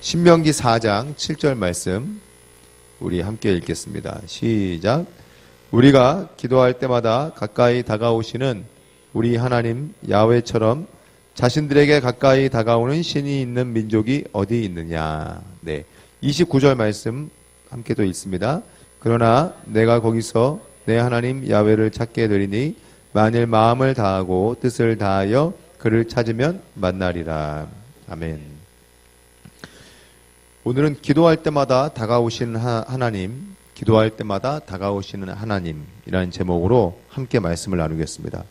신명기 4장 7절 말씀 우리 함께 읽겠습니다. 시작. 우리가 기도할 때마다 가까이 다가오시는 우리 하나님 야훼처럼 자신들에게 가까이 다가오는 신이 있는 민족이 어디 있느냐. 네, 29절 말씀 함께 또 읽습니다. 그러나 내가 거기서 내 하나님 야훼를 찾게 되리니 만일 마음을 다하고 뜻을 다하여 그를 찾으면 만나리라. 아멘. 오늘은 기도할 때마다 다가오시는 하나님, 기도할 때마다 다가오시는 하나님이라는 제목으로 함께 말씀을 나누겠습니다.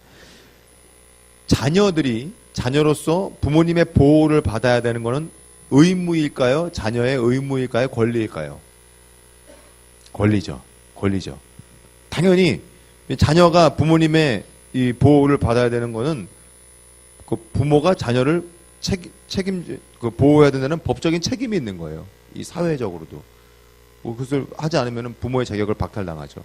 자녀로서 부모님의 보호를 받아야 되는 것은 의무일까요? 자녀의 의무일까요? 권리일까요? 권리죠. 당연히 자녀가 부모님의 이 보호를 받아야 되는 것은 그 부모가 자녀를 보호해야 된다는 법적인 책임이 있는 거예요. 이 사회적으로도. 그것을 하지 않으면 부모의 자격을 박탈당하죠.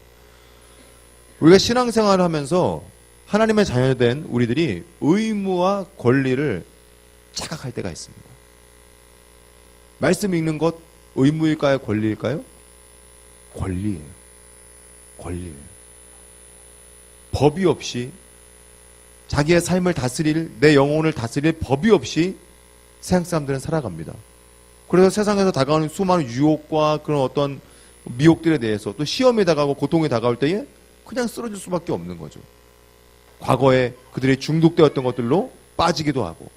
우리가 신앙생활을 하면서 하나님의 자녀된 우리들이 의무와 권리를 착각할 때가 있습니다. 말씀 읽는 것 의무일까요? 권리일까요? 권리예요. 법이 없이 자기의 삶을 다스릴, 내 영혼을 다스릴 법이 없이 세상 사람들은 살아갑니다. 그래서 세상에서 다가오는 수많은 유혹과 그런 어떤 미혹들에 대해서 또 시험에 다가오고 고통에 다가올 때에 그냥 쓰러질 수밖에 없는 거죠. 과거에 그들이 중독되었던 것들로 빠지기도 하고.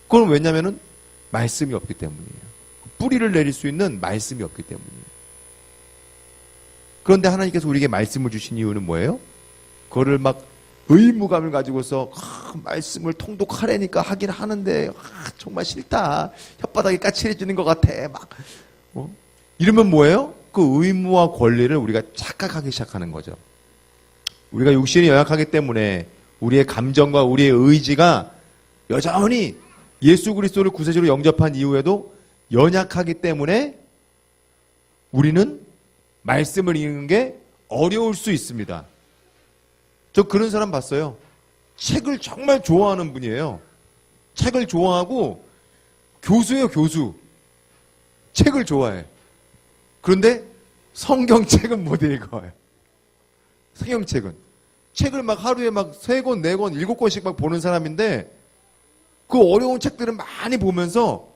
그건 왜냐면은 말씀이 없기 때문이에요. 뿌리를 내릴 수 있는 말씀이 없기 때문이에요. 그런데 하나님께서 우리에게 말씀을 주신 이유는 뭐예요? 그거를 막 의무감을 가지고서 말씀을 통독하라니까 하긴 하는데 정말 싫다. 혓바닥이 까칠해지는 것 같아. 이러면 뭐예요? 그 의무와 권리를 우리가 착각하기 시작하는 거죠. 우리가 육신이 연약하기 때문에 우리의 감정과 우리의 의지가 여전히 예수 그리스도를 구세주로 영접한 이후에도 연약하기 때문에 우리는 말씀을 읽는 게 어려울 수 있습니다. 저 그런 사람 봤어요. 책을 정말 좋아하는 분이에요. 책을 좋아하고 교수예요, 교수. 책을 좋아해. 그런데 성경책은 못 읽어요. 성경책은. 책을 막 하루에 막 3권, 4권, 7권씩 막 보는 사람인데 그 어려운 책들을 많이 보면서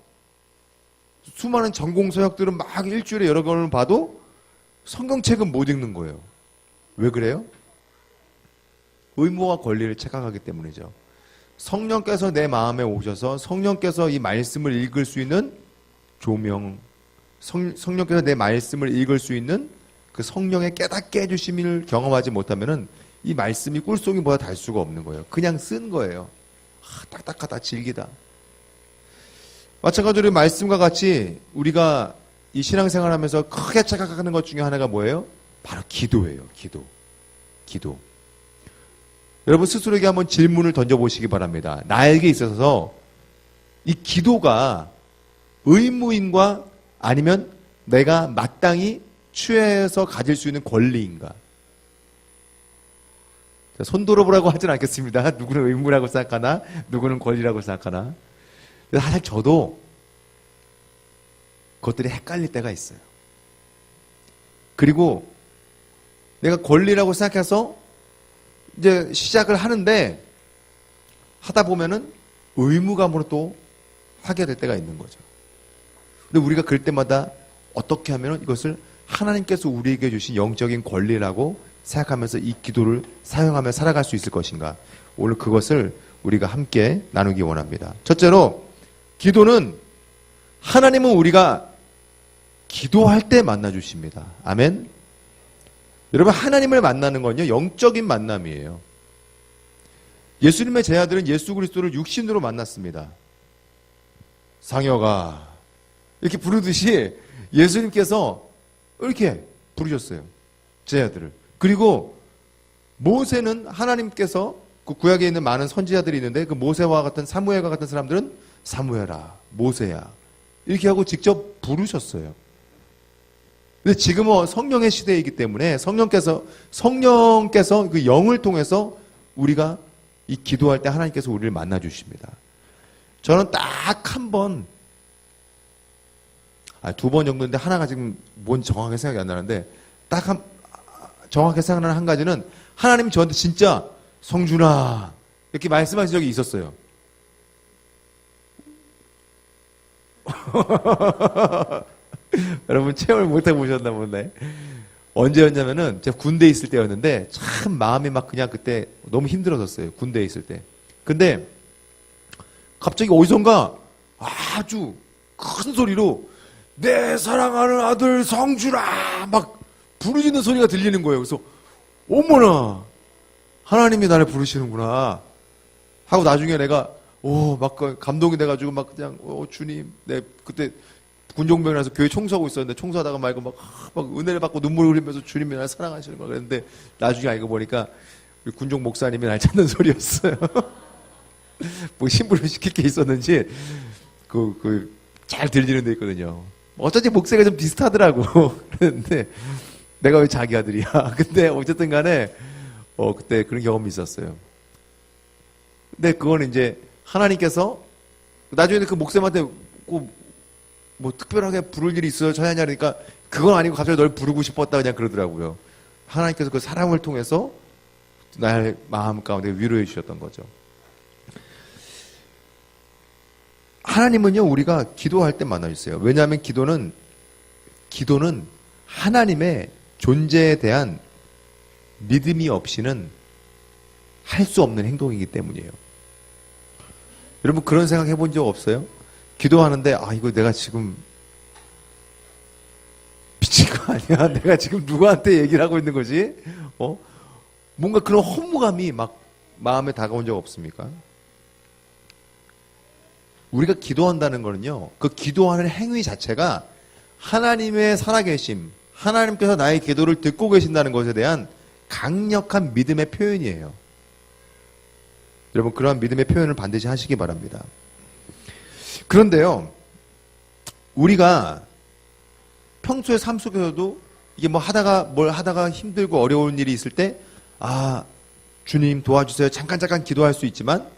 수많은 전공 서약들은 막 일주일에 여러 권을 봐도 성경책은 못 읽는 거예요. 왜 그래요? 의무와 권리를 착각하기 때문이죠. 성령께서 내 마음에 오셔서 성령께서 이 말씀을 읽을 수 있는 조명, 성령께서 내 말씀을 읽을 수 있는 그 성령의 깨닫게 해주심을 경험하지 못하면은 이 말씀이 꿀송이보다 달 수가 없는 거예요. 그냥 쓴 거예요. 딱딱하다, 질기다. 마찬가지로 말씀과 같이 우리가 이 신앙생활 하면서 크게 착각하는 것 중에 하나가 뭐예요? 바로 기도예요. 기도. 여러분 스스로에게 한번 질문을 던져보시기 바랍니다. 나에게 있어서 이 기도가 의무인가 아니면 내가 마땅히 취해서 가질 수 있는 권리인가? 손 들어보라고 하진 않겠습니다. 누구는 의무라고 생각하나 누구는 권리라고 생각하나. 사실 저도 그것들이 헷갈릴 때가 있어요. 그리고 내가 권리라고 생각해서 이제 시작을 하는데 하다 보면은 의무감으로 또 하게 될 때가 있는 거죠. 근데 우리가 그럴 때마다 어떻게 하면은 이것을 하나님께서 우리에게 주신 영적인 권리라고 생각하면서 이 기도를 사용하며 살아갈 수 있을 것인가? 오늘 그것을 우리가 함께 나누기 원합니다. 첫째로 기도는 하나님은 우리가 기도할 때 만나주십니다. 아멘. 여러분 하나님을 만나는 건요 영적인 만남이에요. 예수님의 제자들은 예수 그리스도를 육신으로 만났습니다. 상여가 이렇게 부르듯이 예수님께서 이렇게 부르셨어요. 제자들을. 그리고 모세는 하나님께서 그 구약에 있는 많은 선지자들이 있는데 그 모세와 같은 사무엘과 같은 사람들은 사무엘아, 모세야 이렇게 하고 직접 부르셨어요. 근데 지금은 성령의 시대이기 때문에 성령께서 그 영을 통해서 우리가 이 기도할 때 하나님께서 우리를 만나 주십니다. 저는 딱 한 번 두 번 정도인데 하나가 지금 뭔지 정확하게 생각이 안 나는데 정확하게 생각나는 한 가지는 하나님이 저한테 진짜 성준아 이렇게 말씀하신 적이 있었어요. 여러분 체험을 못 해보셨나 보네. 언제였냐면은 제가 군대에 있을 때였는데 참 마음이 막 그냥 그때 너무 힘들어졌어요. 군대에 있을 때. 근데 갑자기 어디선가 아주 큰 소리로 내 사랑하는 아들 성준아 막 부르짖는 소리가 들리는 거예요. 그래서 어머나 하나님이 나를 부르시는구나 하고 나중에 내가 막 감동이 돼가지고 막 그냥 주님 내 그때 군종병에 나서 교회 청소하고 있었는데 청소하다가 말고 막 은혜를 받고 눈물을 흘리면서 주님이 날 사랑하시는 거 그랬는데 나중에 알고 보니까 우리 군종 목사님이 날 찾는 소리였어요. 뭐 심부름 시킬 게 있었는지 잘 들리는 데 있거든요. 어쩐지 목소리가 좀 비슷하더라고. 그랬는데 내가 왜 자기 아들이야? 근데 어쨌든 간에 그때 그런 경험이 있었어요. 근데 그거는 이제 하나님께서 나중에 그 목사님한테 뭐 특별하게 부를 일이 있어요? 저야 그러니까 그건 아니고 갑자기 널 부르고 싶었다 그냥 그러더라고요. 하나님께서 그 사람을 통해서 날 마음 가운데 위로해 주셨던 거죠. 하나님은요 우리가 기도할 때 만나주세요. 왜냐하면 기도는 하나님의 존재에 대한 믿음이 없이는 할 수 없는 행동이기 때문이에요. 여러분 그런 생각 해본 적 없어요? 기도하는데 이거 내가 지금 미친 거 아니야? 내가 지금 누구한테 얘기를 하고 있는 거지? 뭔가 그런 허무감이 막 마음에 다가온 적 없습니까? 우리가 기도한다는 거는요, 그 기도하는 행위 자체가 하나님의 살아계심, 하나님께서 나의 기도를 듣고 계신다는 것에 대한 강력한 믿음의 표현이에요. 여러분, 그러한 믿음의 표현을 반드시 하시기 바랍니다. 그런데요, 우리가 평소의 삶 속에서도 이게 뭘 하다가 힘들고 어려운 일이 있을 때, 주님 도와주세요. 잠깐 기도할 수 있지만,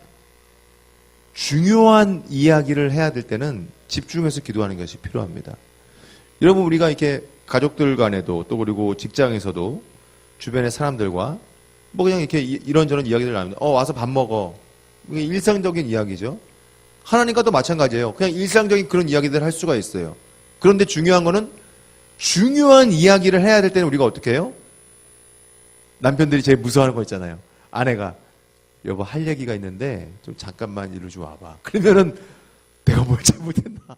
중요한 이야기를 해야 될 때는 집중해서 기도하는 것이 필요합니다. 여러분, 우리가 이렇게 가족들 간에도 또 그리고 직장에서도 주변의 사람들과 뭐 그냥 이렇게 이런저런 이야기를 나누는데 와서 밥 먹어. 이게 일상적인 이야기죠. 하나님과도 마찬가지예요. 그냥 일상적인 그런 이야기들을 할 수가 있어요. 그런데 중요한 거는 중요한 이야기를 해야 될 때는 우리가 어떻게 해요? 남편들이 제일 무서워하는 거 있잖아요. 아내가 여보 할 얘기가 있는데 좀 잠깐만 이리로 좀 와봐. 그러면은 내가 뭘 잘못했나?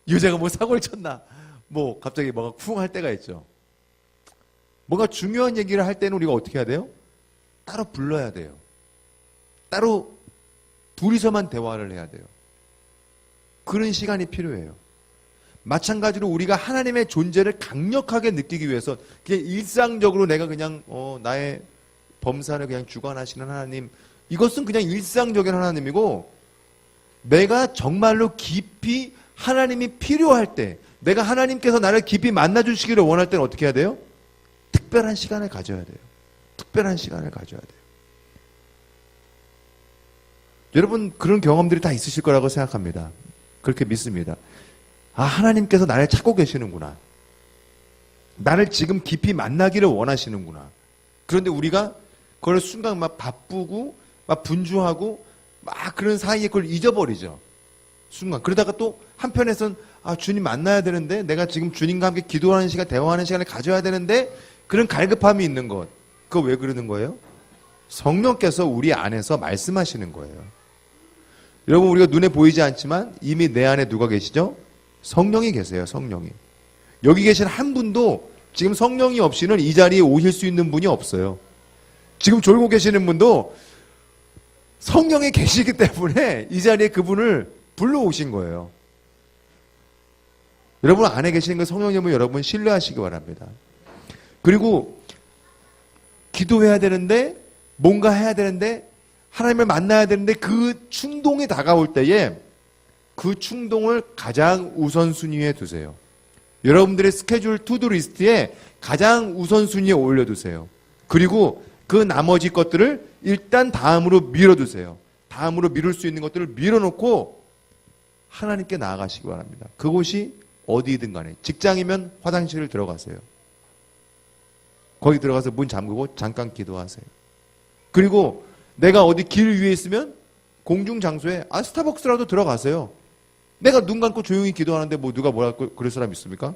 여자가 뭐 사고를 쳤나? 뭐 갑자기 뭐가 쿵 할 때가 있죠. 뭔가 중요한 얘기를 할 때는 우리가 어떻게 해야 돼요? 따로 불러야 돼요. 따로 둘이서만 대화를 해야 돼요. 그런 시간이 필요해요. 마찬가지로 우리가 하나님의 존재를 강력하게 느끼기 위해서 그냥 일상적으로 내가 그냥 나의 범사를 그냥 주관하시는 하나님, 이것은 그냥 일상적인 하나님이고, 내가 정말로 깊이 하나님이 필요할 때, 내가 하나님께서 나를 깊이 만나주시기를 원할 때는 어떻게 해야 돼요? 특별한 시간을 가져야 돼요. 특별한 시간을 가져야 돼요. 여러분 그런 경험들이 다 있으실 거라고 생각합니다. 그렇게 믿습니다. 하나님께서 나를 찾고 계시는구나. 나를 지금 깊이 만나기를 원하시는구나. 그런데 우리가 그걸 순간 막 바쁘고 막 분주하고 막 그런 사이에 그걸 잊어버리죠. 순간. 그러다가 또 한편에선 주님 만나야 되는데, 내가 지금 주님과 함께 기도하는 시간, 대화하는 시간을 가져야 되는데, 그런 갈급함이 있는 것. 그거 왜 그러는 거예요? 성령께서 우리 안에서 말씀하시는 거예요. 여러분, 우리가 눈에 보이지 않지만 이미 내 안에 누가 계시죠? 성령이 계세요. 성령이. 여기 계신 한 분도 지금 성령이 없이는 이 자리에 오실 수 있는 분이 없어요. 지금 졸고 계시는 분도 성령이 계시기 때문에 이 자리에 그분을 불러오신 거예요. 여러분 안에 계시는 그 성령님을 여러분 신뢰하시기 바랍니다. 그리고 기도해야 되는데, 뭔가 해야 되는데, 하나님을 만나야 되는데 그 충동이 다가올 때에 그 충동을 가장 우선순위에 두세요. 여러분들의 스케줄 투두 리스트에 가장 우선순위에 올려두세요. 그리고 그 나머지 것들을 일단 다음으로 밀어두세요. 다음으로 미룰 수 있는 것들을 밀어놓고 하나님께 나아가시기 바랍니다. 그것이 어디든 간에 직장이면 화장실을 들어가세요. 거기 들어가서 문 잠그고 잠깐 기도하세요. 그리고 내가 어디 길 위에 있으면 공중장소에 스타벅스라도 들어가세요. 내가 눈 감고 조용히 기도하는데 뭐 누가 뭐라 그럴 사람 있습니까?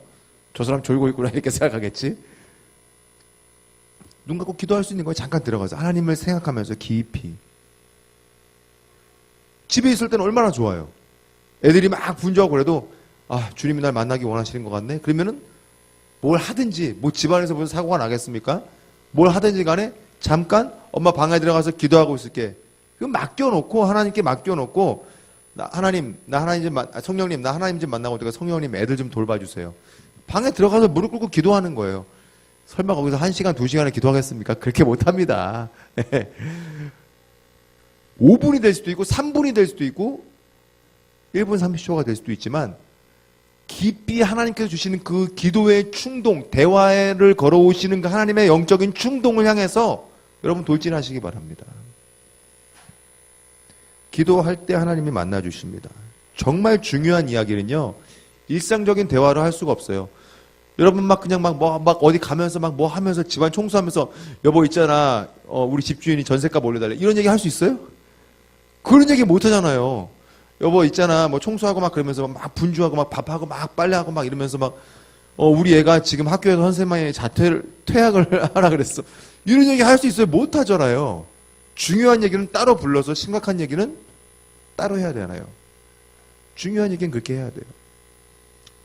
저 사람 졸고 있구나 이렇게 생각하겠지. 눈 감고 기도할 수 있는 거에 잠깐 들어가서 하나님을 생각하면서 깊이. 집에 있을 때는 얼마나 좋아요. 애들이 막 분주하고 그래도 주님이 날 만나기 원하시는 것 같네. 그러면은 뭘 하든지 뭐 집안에서 무슨 사고가 나겠습니까? 뭘 하든지 간에 잠깐 엄마 방에 들어가서 기도하고 있을게. 그 맡겨놓고 하나님께 맡겨놓고 성령님 나 하나님 좀 만나고 내가 성령님 애들 좀 돌봐주세요. 방에 들어가서 무릎 꿇고 기도하는 거예요. 설마 거기서 1시간 2시간을 기도하겠습니까? 그렇게 못합니다. 5분이 될 수도 있고 3분이 될 수도 있고 1분 30초가 될 수도 있지만 깊이 하나님께서 주시는 그 기도의 충동, 대화를 걸어오시는 그 하나님의 영적인 충동을 향해서 여러분 돌진하시기 바랍니다. 기도할 때 하나님이 만나주십니다. 정말 중요한 이야기는요, 일상적인 대화를 할 수가 없어요. 여러분 그냥 어디 가면서 뭐 하면서 집안 청소하면서 여보 있잖아, 우리 집주인이 전셋값 올려달래. 이런 얘기 할 수 있어요? 그런 얘기 못 하잖아요. 여보 있잖아 뭐 청소하고 막 그러면서 막 분주하고 막 밥하고 막 빨래하고 막 이러면서 우리 애가 지금 학교에서 선생님이 퇴학을 하라 그랬어. 이런 얘기 할 수 있어요? 못 하잖아요. 중요한 얘기는 따로 불러서 심각한 얘기는 따로 해야 되나요? 중요한 얘기는 그렇게 해야 돼요.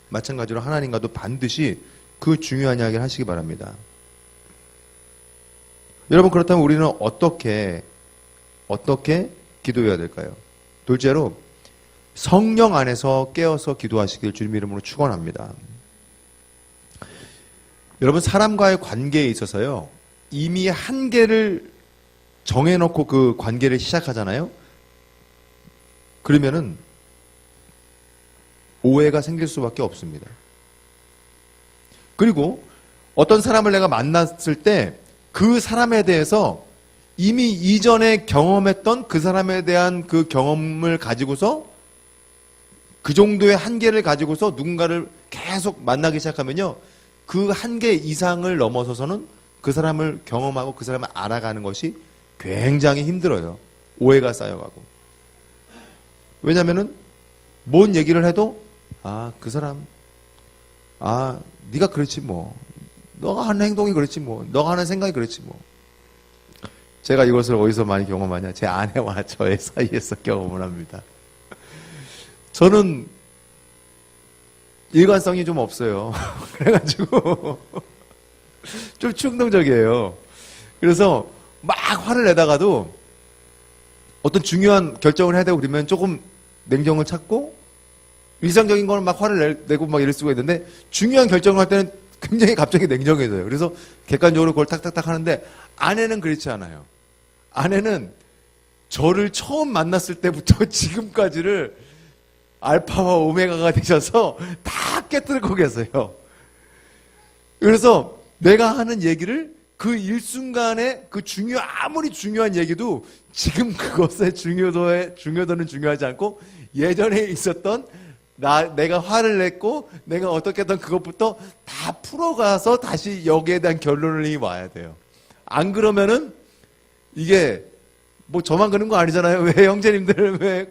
마찬가지로 하나님과도 반드시 그 중요한 이야기를 하시기 바랍니다. 여러분 그렇다면 우리는 어떻게 기도해야 될까요? 둘째로 성령 안에서 깨어서 기도하시길 주님 이름으로 축원합니다. 여러분 사람과의 관계에 있어서요, 이미 한계를 정해놓고 그 관계를 시작하잖아요. 그러면은 오해가 생길 수밖에 없습니다. 그리고 어떤 사람을 내가 만났을 때 그 사람에 대해서 이미 이전에 경험했던 그 사람에 대한 그 경험을 가지고서 그 정도의 한계를 가지고서 누군가를 계속 만나기 시작하면요, 그 한계 이상을 넘어서서는 그 사람을 경험하고 그 사람을 알아가는 것이 굉장히 힘들어요. 오해가 쌓여가고. 왜냐면은 뭔 얘기를 해도 그 사람 네가 그렇지 뭐, 너가 하는 행동이 그렇지 뭐, 너가 하는 생각이 그렇지 뭐. 제가 이것을 어디서 많이 경험하냐? 제 아내와 저의 사이에서 경험을 합니다. 저는 일관성이 좀 없어요. 그래가지고 좀 충동적이에요. 그래서 막 화를 내다가도 어떤 중요한 결정을 해야 되고 그러면 조금 냉정을 찾고, 일상적인 거는 막 화를 내고 막 이럴 수가 있는데 중요한 결정을 할 때는 굉장히 갑자기 냉정해져요. 그래서 객관적으로 그걸 탁탁탁 하는데 아내는 그렇지 않아요. 아내는 저를 처음 만났을 때부터 지금까지를 알파와 오메가가 되셔서 다 깨뜨리고 계세요. 그래서 내가 하는 얘기를 그 일순간에 아무리 중요한 얘기도 지금 그것의 중요도는 중요하지 않고 예전에 있었던 내가 화를 냈고 내가 어떻게 했던 그것부터 다 풀어가서 다시 여기에 대한 결론이 와야 돼요. 안 그러면은 이게 뭐 저만 그런 거 아니잖아요. 왜 형제님들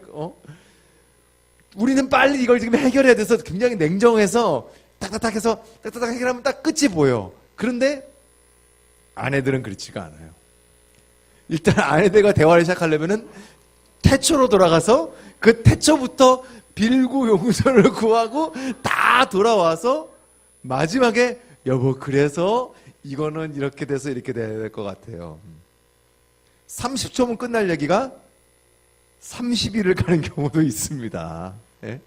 우리는 빨리 이걸 지금 해결해야 돼서 굉장히 냉정해서 딱딱딱 해서 딱딱딱 해결하면 딱 끝이 보여. 그런데 아내들은 그렇지가 않아요. 일단 아내들과 대화를 시작하려면은 태초로 돌아가서 그 태초부터 빌고 용서를 구하고 다 돌아와서 마지막에 여보 그래서 이거는 이렇게 돼서 이렇게 돼야 될 것 같아요. 30초면 끝날 얘기가 30일을 가는 경우도 있습니다. 네?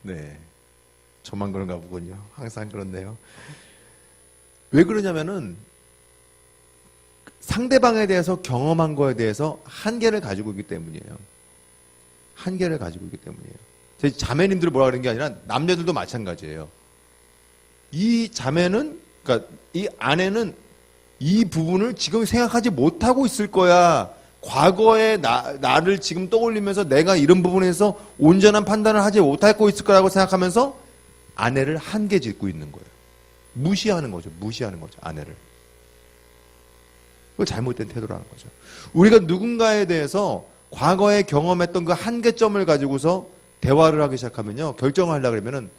네, 저만 그런가 보군요. 항상 그렇네요. 왜 그러냐면은 상대방에 대해서 경험한 거에 대해서 한계를 가지고 있기 때문이에요. 한계를 가지고 있기 때문이에요. 제 자매님들 뭐라 그러는 게 아니라 남자들도 마찬가지예요. 이 자매는, 그러니까 이 아내는 이 부분을 지금 생각하지 못하고 있을 거야. 과거의 나를 지금 떠올리면서 내가 이런 부분에서 온전한 판단을 하지 못하고 있을 거라고 생각하면서 아내를 한계 짓고 있는 거예요. 무시하는 거죠. 아내를. 그거 잘못된 태도라는 거죠. 우리가 누군가에 대해서 과거에 경험했던 그 한계점을 가지고서 대화를 하기 시작하면요, 결정을 하려고 그러면은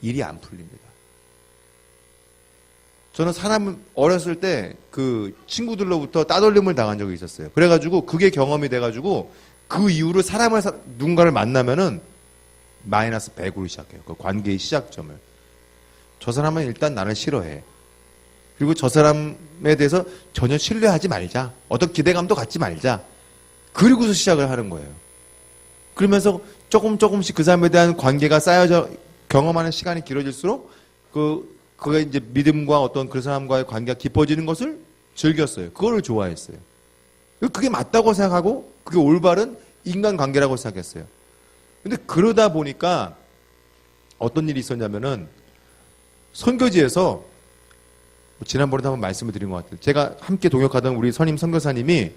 일이 안 풀립니다. 저는 사람 어렸을 때 그 친구들로부터 따돌림을 당한 적이 있었어요. 그래가지고 그게 경험이 돼가지고 그 이후로 누군가를 만나면은 마이너스 100으로 시작해요. 그 관계의 시작점을. 저 사람은 일단 나를 싫어해. 그리고 저 사람에 대해서 전혀 신뢰하지 말자. 어떤 기대감도 갖지 말자. 그리고서 시작을 하는 거예요. 그러면서 조금씩 그 사람에 대한 관계가 쌓여져 경험하는 시간이 길어질수록 그게 이제 믿음과 어떤 그 사람과의 관계가 깊어지는 것을 즐겼어요. 그거를 좋아했어요. 그게 맞다고 생각하고 그게 올바른 인간관계라고 생각했어요. 근데 그러다 보니까 어떤 일이 있었냐면은 선교지에서 지난번에도 한번 말씀을 드린 것 같아요. 제가 함께 동역하던 우리 선임 선교사님이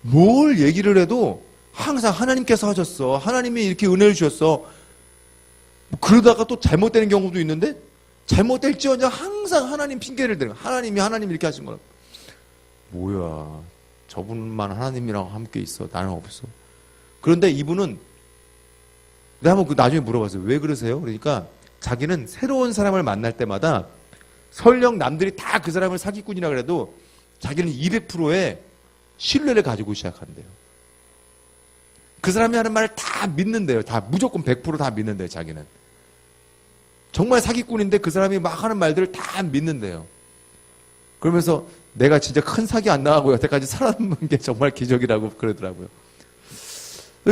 뭘 얘기를 해도 항상 하나님께서 하셨어. 하나님이 이렇게 은혜를 주셨어. 그러다가 또 잘못되는 경우도 있는데 잘못될지언정 항상 하나님 핑계를 대는 거야. 하나님이 이렇게 하신 거야. 뭐야, 저분만 하나님이랑 함께 있어. 나는 없어. 그런데 이분은 내가 한번 나중에 물어봤어요. 왜 그러세요? 그러니까 자기는 새로운 사람을 만날 때마다 설령 남들이 다 그 사람을 사기꾼이라 그래도 자기는 200%의 신뢰를 가지고 시작한대요. 그 사람이 하는 말을 다 믿는데요. 다 무조건 100% 믿는데요. 자기는. 정말 사기꾼인데 그 사람이 막 하는 말들을 다 믿는데요. 그러면서 내가 진짜 큰 사기 안 나가고 여태까지 살아남은 게 정말 기적이라고 그러더라고요.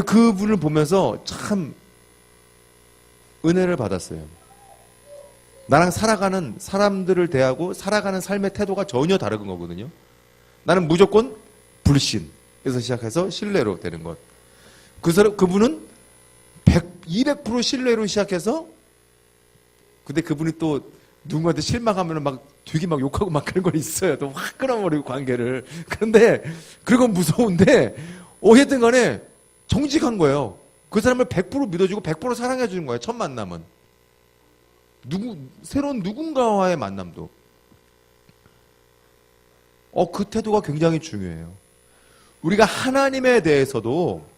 그분을 보면서 참 은혜를 받았어요. 나랑 살아가는 사람들을 대하고 살아가는 삶의 태도가 전혀 다른 거거든요. 나는 무조건 불신에서 시작해서 신뢰로 되는 것. 그분은 200% 신뢰로 시작해서 근데 그분이 또 누군가한테 실망하면 막 되게 막 욕하고 막 그런 건 있어요. 또 확 끊어버리고 관계를. 그런데 그건 무서운데 어쨌든 간에 정직한 거예요. 그 사람을 100% 믿어주고 100% 사랑해주는 거예요. 첫 만남은. 새로운 누군가와의 만남도. 그 태도가 굉장히 중요해요. 우리가 하나님에 대해서도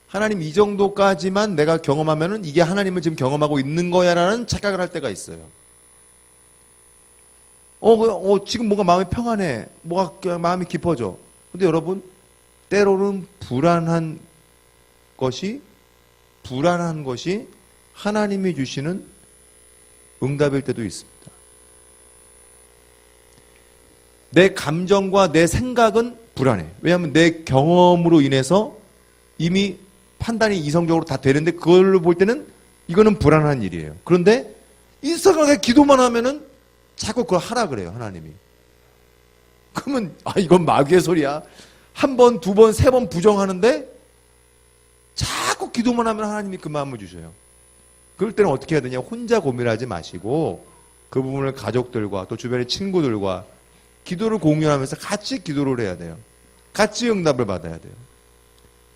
하나님 이 정도까지만 내가 경험하면은 이게 하나님을 지금 경험하고 있는 거야라는 착각을 할 때가 있어요. 지금 뭔가 마음이 평안해. 뭐가 마음이 깊어져. 근데 여러분, 때로는 불안한 것이 하나님이 주시는 응답일 때도 있습니다. 내 감정과 내 생각은 불안해. 왜냐하면 내 경험으로 인해서 이미 판단이 이성적으로 다 되는데 그걸로 볼 때는 이거는 불안한 일이에요. 그런데 이상하게 기도만 하면은 자꾸 그걸 하라 그래요, 하나님이. 그러면 이건 마귀의 소리야. 한 번, 두 번, 세 번 부정하는데 자꾸 기도만 하면 하나님이 그 마음을 주셔요. 그럴 때는 어떻게 해야 되냐? 혼자 고민하지 마시고 그 부분을 가족들과 또 주변의 친구들과 기도를 공유하면서 같이 기도를 해야 돼요. 같이 응답을 받아야 돼요.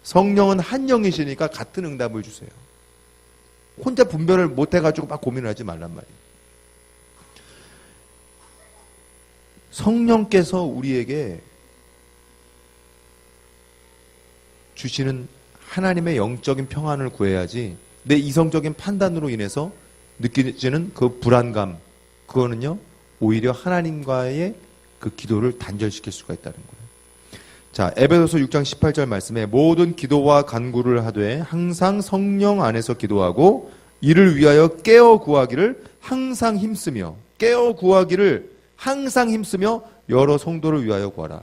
성령은 한 영이시니까 같은 응답을 주세요. 혼자 분별을 못해가지고 막 고민을 하지 말란 말이에요. 성령께서 우리에게 주시는 하나님의 영적인 평안을 구해야지 내 이성적인 판단으로 인해서 느껴지는 그 불안감, 그거는요 오히려 하나님과의 그 기도를 단절시킬 수가 있다는 거예요. 자, 에베소서 6장 18절 말씀에 모든 기도와 간구를 하되 항상 성령 안에서 기도하고 이를 위하여 깨어 구하기를 항상 힘쓰며 여러 성도를 위하여 구하라.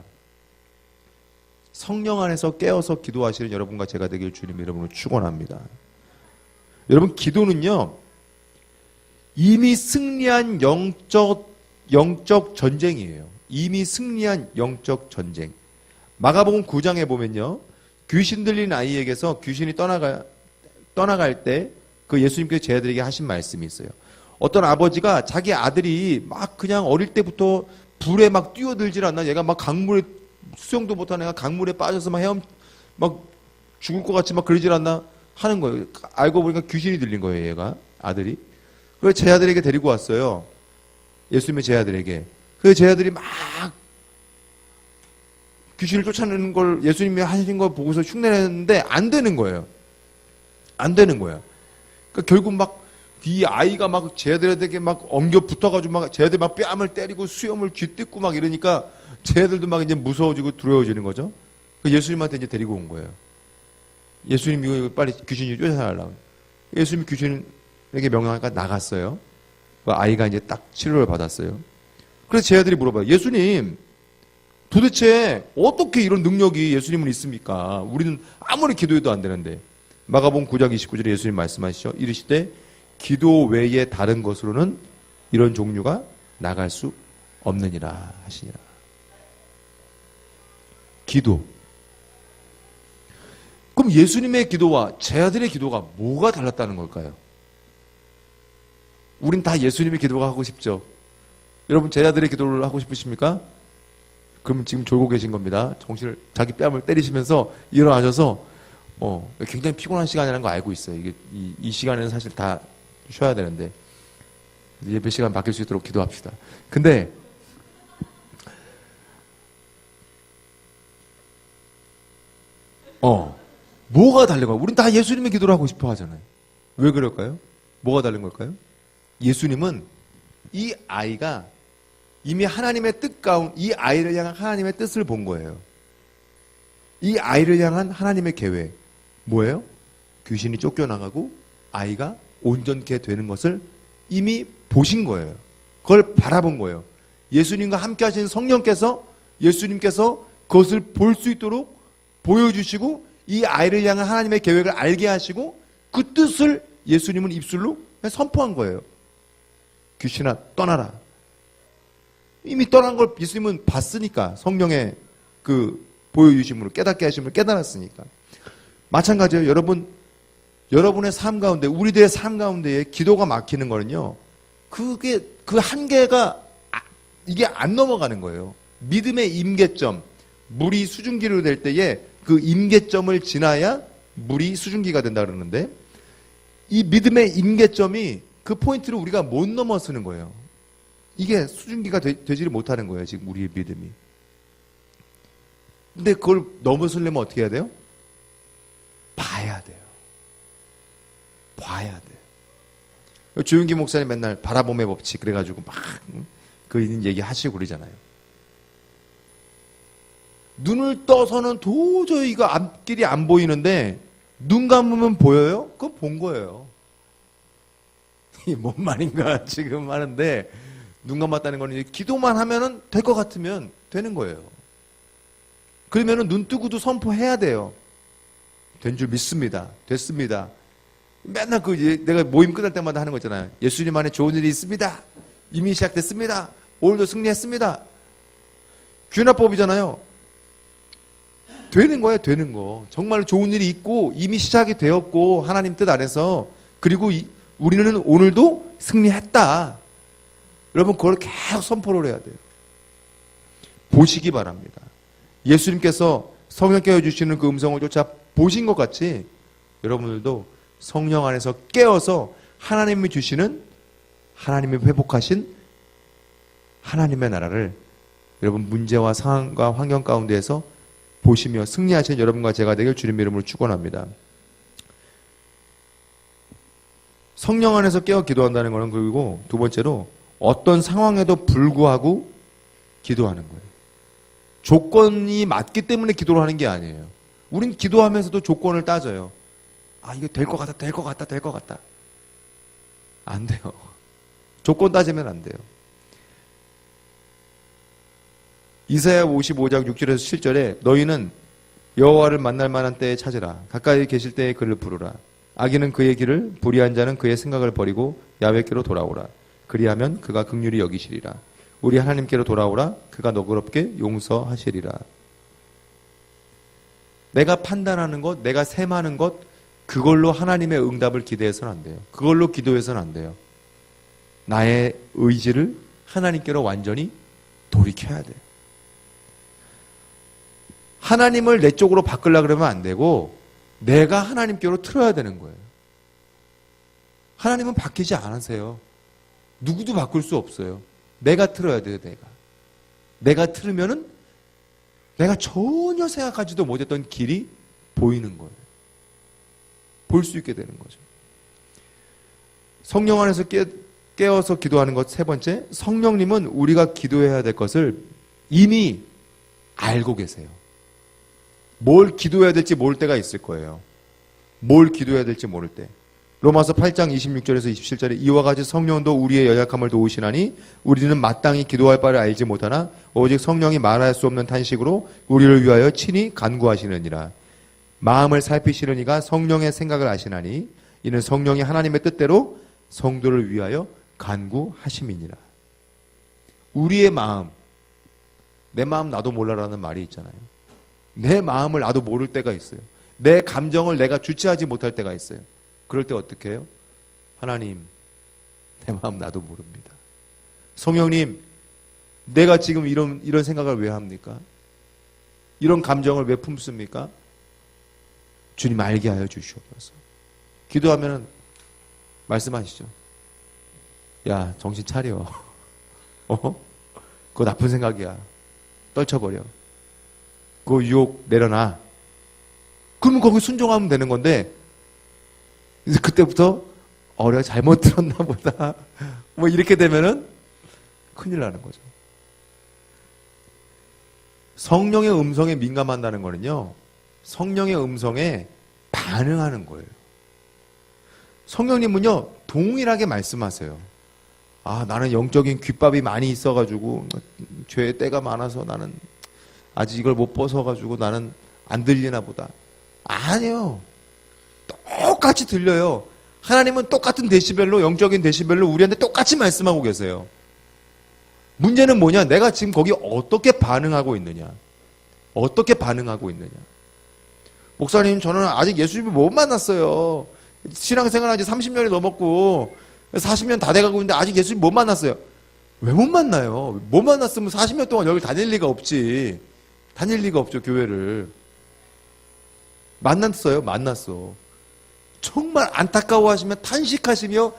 성령 안에서 깨어서 기도하시는 여러분과 제가 되길 주님 이름으로 축원합니다. 여러분, 기도는요 이미 승리한 영적 전쟁이에요. 이미 승리한 영적 전쟁. 마가복음 9장에 보면요, 귀신 들린 아이에게서 귀신이 떠나갈 때 그 예수님께서 제 아들에게 하신 말씀이 있어요. 어떤 아버지가 자기 아들이 막 그냥 어릴 때부터 불에 막 뛰어들질 않나, 얘가 막 강물에 수영도 못하는 애가 강물에 빠져서 막 죽을 것 같이 막 그러질 않나 하는 거예요. 알고 보니까 귀신이 들린 거예요, 얘가. 아들이. 그래서 제 아들에게 데리고 왔어요. 예수님의 제 아들에게. 그래서 제 아들이 막 귀신을 쫓아내는 걸 예수님이 하신 걸 보고서 흉내냈는데 안 되는 거예요. 안 되는 거야. 그러니까 결국 막 이 아이가 막 제 아들에게 막 엉겨 붙어가지고 막 제 아들 막 뺨을 때리고 수염을 쥐뜯고 막 이러니까 제 아들도 막 이제 무서워지고 두려워지는 거죠. 예수님한테 이제 데리고 온 거예요. 예수님이 이거 빨리 귀신이 쫓아내려고. 예수님이 귀신에게 명령하니까 나갔어요. 그 아이가 이제 딱 치료를 받았어요. 그래서 제 아들이 물어봐요. 예수님, 도대체 어떻게 이런 능력이 예수님은 있습니까? 우리는 아무리 기도해도 안 되는데. 마가복음 9장 29절에 예수님 말씀하시죠. 이르시되 기도 외에 다른 것으로는 이런 종류가 나갈 수 없느니라 하시니라. 기도. 그럼 예수님의 기도와 제 아들의 기도가 뭐가 달랐다는 걸까요? 우린 다 예수님의 기도가 하고 싶죠. 여러분 제 아들의 기도를 하고 싶으십니까? 그럼 지금 졸고 계신 겁니다. 정신을 자기 뺨을 때리시면서 일어나셔서 굉장히 피곤한 시간이라는 거 알고 있어요. 이게 이 시간에는 사실 다 쉬어야 되는데 예배 시간 바뀔 수 있도록 기도합시다. 근데 뭐가 다른 거야? 우린 다 예수님의 기도를 하고 싶어 하잖아요. 왜 그럴까요? 뭐가 다른 걸까요? 예수님은 이 아이가 이미 하나님의 뜻 가운 이 아이를 향한 하나님의 뜻을 본 거예요. 이 아이를 향한 하나님의 계획 뭐예요? 귀신이 쫓겨나가고 아이가 온전케 되는 것을 이미 보신 거예요. 그걸 바라본 거예요. 예수님과 함께 하신 성령께서 예수님께서 그것을 볼 수 있도록 보여주시고 이 아이를 향한 하나님의 계획을 알게 하시고 그 뜻을 예수님은 입술로 선포한 거예요. 귀신아 떠나라. 이미 떠난 걸 예수님은 봤으니까 성령의 그 보여주심으로 깨닫게 하심을 깨달았으니까. 마찬가지예요. 여러분의 삶 가운데 우리들의 삶 가운데에 기도가 막히는 거는요. 그게 그 한계가 이게 안 넘어가는 거예요. 믿음의 임계점 물이 수증기로 될 때에 그 임계점을 지나야 물이 수증기가 된다 그러는데 이 믿음의 임계점이 그 포인트를 우리가 못 넘어서는 거예요. 이게 수증기가 되지를 못하는 거예요. 지금 우리의 믿음이. 근데 그걸 넘어서려면 어떻게 해야 돼요? 봐야 돼요. 봐야 돼요. 조윤기 목사님 맨날 바라봄의 법칙 그래가지고 막 그 얘기 하시고 그러잖아요. 눈을 떠서는 도저히 이거 앞길이 안 보이는데 눈 감으면 보여요? 그거 본 거예요. 이게 뭔 말인가 지금 하는데 눈 감았다는 거는 기도만 하면은 될 것 같으면 되는 거예요. 그러면은 눈 뜨고도 선포해야 돼요. 된 줄 믿습니다. 됐습니다. 맨날 내가 모임 끝날 때마다 하는 거 있잖아요. 예수님 안에 좋은 일이 있습니다. 이미 시작됐습니다. 오늘도 승리했습니다. 귀납법이잖아요. 되는 거예요, 되는 거. 정말 좋은 일이 있고 이미 시작이 되었고 하나님 뜻 안에서 그리고 우리는 오늘도 승리했다. 여러분 그걸 계속 선포를 해야 돼요. 보시기 바랍니다. 예수님께서 성령 깨워주시는 그 음성을 쫓아 보신 것 같이 여러분들도 성령 안에서 깨어서 하나님이 주시는 하나님이 회복하신 하나님의 나라를 여러분 문제와 상황과 환경 가운데에서 보시며 승리하신 여러분과 제가 되길 주님의 이름으로 축원합니다. 성령 안에서 깨어 기도한다는 것은 그리고 두 번째로 어떤 상황에도 불구하고 기도하는 거예요. 조건이 맞기 때문에 기도를 하는 게 아니에요. 우린 기도하면서도 조건을 따져요. 이거 될 것 같다, 될 것 같다, 될 것 같다. 안 돼요. 조건 따지면 안 돼요. 이사야 55장 6절에서 7절에 너희는 여호와를 만날 만한 때에 찾으라. 가까이 계실 때에 그를 부르라. 악인은 그의 길을, 불의한 자는 그의 생각을 버리고 야훼께로 돌아오라. 그리하면 그가 긍휼히 여기시리라. 우리 하나님께로 돌아오라. 그가 너그럽게 용서하시리라. 내가 판단하는 것, 내가 셈하는 것, 그걸로 하나님의 응답을 기대해서는 안 돼요. 그걸로 기도해서는 안 돼요. 나의 의지를 하나님께로 완전히 돌이켜야 돼요. 하나님을 내 쪽으로 바꾸려고 그러면 안 되고 내가 하나님께로 틀어야 되는 거예요. 하나님은 바뀌지 않으세요. 누구도 바꿀 수 없어요. 내가 틀어야 돼요, 내가 틀으면은 내가 전혀 생각하지도 못했던 길이 보이는 거예요. 볼 수 있게 되는 거죠. 성령 안에서 깨어서 기도하는 것 세 번째, 성령님은 우리가 기도해야 될 것을 이미 알고 계세요. 뭘 기도해야 될지 모를 때가 있을 거예요. 뭘 기도해야 될지 모를 때. 로마서 8장 26절에서 27절에 이와 같이 성령도 우리의 연약함을 도우시나니 우리는 마땅히 기도할 바를 알지 못하나 오직 성령이 말할 수 없는 탄식으로 우리를 위하여 친히 간구하시느니라. 마음을 살피시는 이가 성령의 생각을 아시나니 이는 성령이 하나님의 뜻대로 성도를 위하여 간구하심이니라. 우리의 마음, 내 마음 나도 몰라라는 말이 있잖아요. 내 마음을 나도 모를 때가 있어요. 내 감정을 내가 주체하지 못할 때가 있어요. 그럴 때 어떻게 해요? 하나님, 내 마음 나도 모릅니다. 성령님, 내가 지금 이런 생각을 왜 합니까? 이런 감정을 왜 품습니까? 주님 알게 하여 주시옵소서. 기도하면은 말씀하시죠. 야, 정신 차려. 그거 나쁜 생각이야. 떨쳐버려. 그 유혹 내려놔. 그러면 거기 순종하면 되는 건데, 이제 그때부터, 내가 잘못 들었나 보다. 뭐 이렇게 되면은 큰일 나는 거죠. 성령의 음성에 민감한다는 거는요, 성령의 음성에 반응하는 거예요. 성령님은요, 동일하게 말씀하세요. 나는 영적인 귓밥이 많이 있어가지고, 죄의 때가 많아서 나는 아직 이걸 못 벗어가지고 나는 안 들리나 보다. 아니요. 똑같이 들려요. 하나님은 똑같은 데시벨로, 영적인 데시벨로 우리한테 똑같이 말씀하고 계세요. 문제는 뭐냐? 내가 지금 거기 어떻게 반응하고 있느냐? 어떻게 반응하고 있느냐? 목사님, 저는 아직 예수님을 못 만났어요. 신앙생활한 지 30년이 넘었고 40년 다 돼가고 있는데 아직 예수님 못 만났어요. 왜 못 만나요? 못 만났으면 40년 동안 여기 다닐 리가 없지. 다닐 리가 없죠, 교회를. 만났어요? 만났어. 정말 안타까워하시며 탄식하시며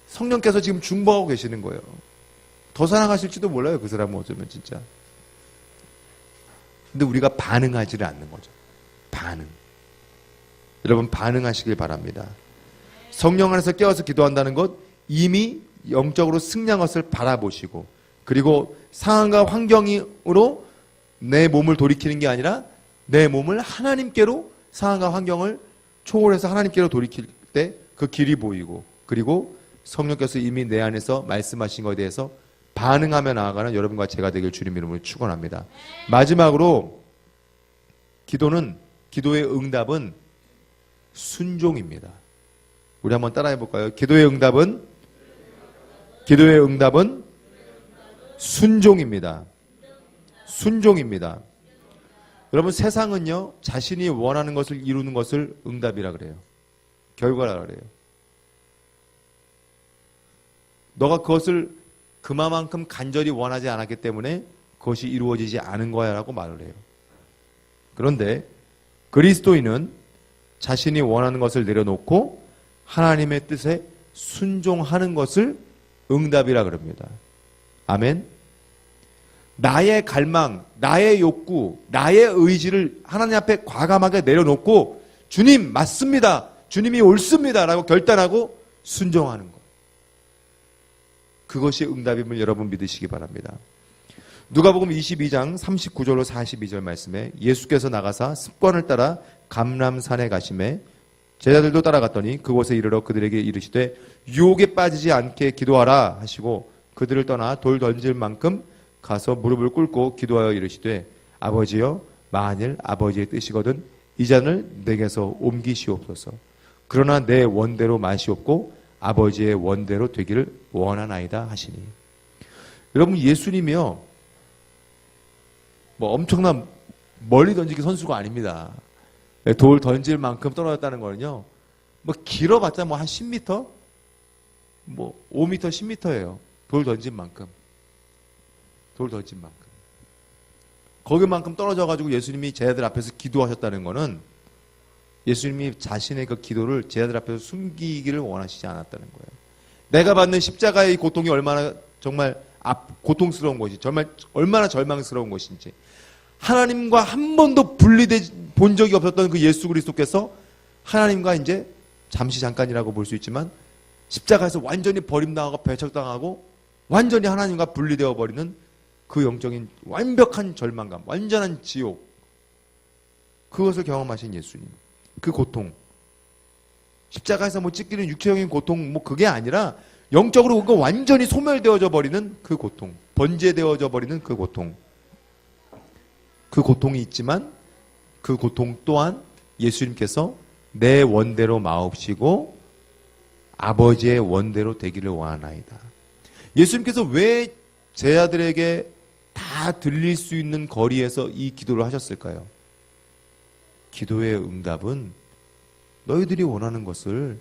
성령께서 지금 중보하고 계시는 거예요. 더 사랑하실지도 몰라요, 그 사람은 어쩌면 진짜. 근데 우리가 반응하지를 않는 거죠. 반응. 여러분, 반응하시길 바랍니다. 성령 안에서 깨어서 기도한다는 것, 이미 영적으로 승리한 것을 바라보시고, 그리고 상황과 환경으로 내 몸을 돌이키는 게 아니라 내 몸을 하나님께로, 상황과 환경을 초월해서 하나님께로 돌이킬 때 그 길이 보이고, 그리고 성령께서 이미 내 안에서 말씀하신 것에 대해서 반응하며 나아가는 여러분과 제가 되길 주님 이름으로 축원합니다. 마지막으로 기도의 응답은 순종입니다. 우리 한번 따라해 볼까요? 기도의 응답은 순종입니다. 순종입니다. 여러분, 세상은요, 자신이 원하는 것을 이루는 것을 응답이라 그래요. 결과라 그래요. 너가 그것을 그만큼 간절히 원하지 않았기 때문에 그것이 이루어지지 않은 거야 라고 말을 해요. 그런데 그리스도인은 자신이 원하는 것을 내려놓고 하나님의 뜻에 순종하는 것을 응답이라 그럽니다. 아멘. 나의 갈망, 나의 욕구, 나의 의지를 하나님 앞에 과감하게 내려놓고 주님 맞습니다, 주님이 옳습니다 라고 결단하고 순종하는 것. 그것이 응답임을 여러분 믿으시기 바랍니다. 누가복음 22장 39절로 42절 말씀에 예수께서 나가사 습관을 따라 감람산에 가시매 제자들도 따라갔더니 그곳에 이르러 그들에게 이르시되 유혹에 빠지지 않게 기도하라 하시고 그들을 떠나 돌 던질 만큼 가서 무릎을 꿇고 기도하여 이르시되 아버지여, 만일 아버지의 뜻이거든 이 잔을 내게서 옮기시옵소서. 그러나 내 원대로 마시옵고 아버지의 원대로 되기를 원하나이다 하시니. 여러분, 예수님이요, 뭐 엄청난 멀리 던지기 선수가 아닙니다. 돌 던질 만큼 떨어졌다는 거는요, 뭐 길어봤자 뭐 한 10m? 뭐 5m, 10m예요. 돌 던진 만큼. 돌 던진 만큼. 거기만큼 떨어져가지고 예수님이 제자들 앞에서 기도하셨다는 거는 예수님이 자신의 그 기도를 제자들 앞에서 숨기기를 원하시지 않았다는 거예요. 내가 받는 십자가의 고통이 얼마나 정말 고통스러운 것이, 정말 얼마나 절망스러운 것인지, 하나님과 한 번도 분리돼 본 적이 없었던 그 예수 그리스도께서 하나님과 이제 잠시 잠깐이라고 볼 수 있지만 십자가에서 완전히 버림당하고 배척당하고 완전히 하나님과 분리되어 버리는 그 영적인 완벽한 절망감, 완전한 지옥, 그것을 경험하신 예수님, 그 고통, 십자가에서 뭐 찢기는 육체적인 고통, 뭐 그게 아니라 영적으로 그거 완전히 소멸되어져 버리는 그 고통, 번제되어져 버리는 그 고통, 그 고통이 있지만 그 고통 또한 예수님께서 내 원대로 마옵시고 아버지의 원대로 되기를 원하나이다. 예수님께서 왜 제자들에게 다 들릴 수 있는 거리에서 이 기도를 하셨을까요? 기도의 응답은 너희들이 원하는 것을